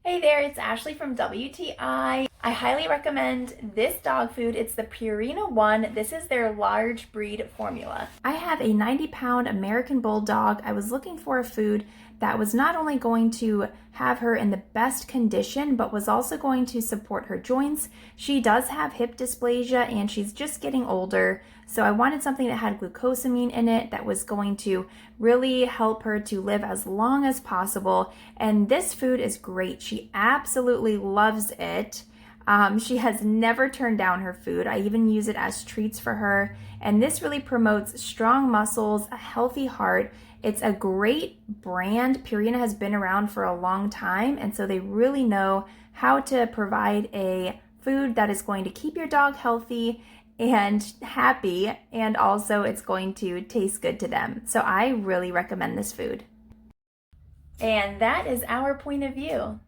Hey there, it's Ashley from WTI. I highly recommend this dog food. It's the Purina ONE. This is their large breed formula. I have a 90-pound American Bulldog. I was looking for a food that was not only going to have her in the best condition, but was also going to support her joints. She does have hip dysplasia and she's just getting older. So I wanted something that had glucosamine in it that was going to really help her to live as long as possible. And this food is great. She absolutely loves it. She has never turned down her food. I even use it as treats for her. And this really promotes strong muscles, a healthy heart. It's a great brand. Purina has been around for a long time, and so they really know how to provide a food that is going to keep your dog healthy and happy, and also it's going to taste good to them. So I really recommend this food. And that is our point of view.